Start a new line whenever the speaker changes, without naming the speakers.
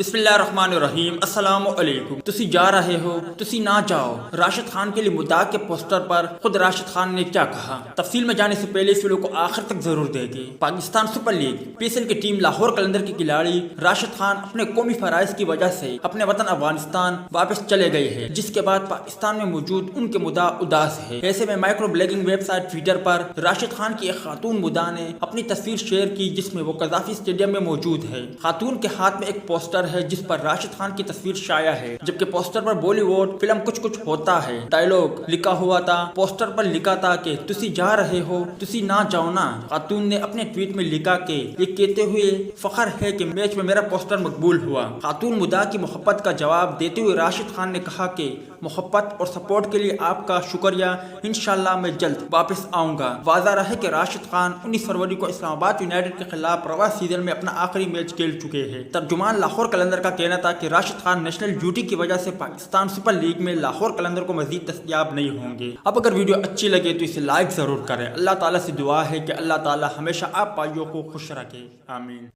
बिस्मिल्लाहिर्रहमानिर्रहीम अस्सलाम वालेकुम। तुसी जा रहे हो, तुसी ना जाओ। राशिद खान के लिए मुद्दा के पोस्टर पर खुद राशिद खान ने क्या कहा, तफसील में जाने से पहले इस वीडियो को आखिर तक जरूर देखें। पाकिस्तान सुपर लीग PSL की टीम लाहौर कलंदर के खिलाड़ी राशिद खान अपने कौमी फराइज की वजह से अपने वतन अफगानिस्तान वापस चले गए हैं, जिसके बाद पाकिस्तान में मौजूद उनके मुद्दा उदास है। ऐसे में माइक्रो ब्लॉगिंग वेबसाइट ट्विटर पर राशिद खान की एक खातून मुद्दा ने अपनी तस्वीर शेयर की, जिसमें वो कजाफी स्टेडियम में मौजूद है। खातून के हाथ में एक पोस्टर है जिस पर राशिद खान की तस्वीर शाया है, जबकि पोस्टर पर बॉलीवुड फिल्म कुछ कुछ होता है डायलॉग लिखा हुआ था। पोस्टर पर लिखा था कि तुसी जा रहे हो, तुसी ना जाओ ना। खातून ने अपने ट्वीट में लिखा कि ये कहते हुए फख्र है कि मैच में मेरा पोस्टर मकबूल हुआ। खातून मुद्दा की मोहब्बत का जवाब देते हुए राशिद खान ने कहा कि मोहब्बत और सपोर्ट के लिए आपका शुक्रिया, इंशाल्लाह मैं जल्द वापस आऊंगा। वाज़ा रहा है कि राशिद खान 19 फरवरी को इस्लामाबाद यूनाइटेड के खिलाफ रवा सीजन में अपना आखिरी मैच खेल चुके हैं। तर्जुमान लाहौर कलंदर का कहना था कि राशिद खान नेशनल ड्यूटी की वजह से पाकिस्तान सुपर लीग में लाहौर कलंदर को मजीद दस्तयाब नहीं होंगे। अब अगर वीडियो अच्छी लगे तो इसे लाइक जरूर करें। अल्लाह ताला से दुआ है कि अल्लाह ताला हमेशा आप भाइयों को खुश रखे, आमीन।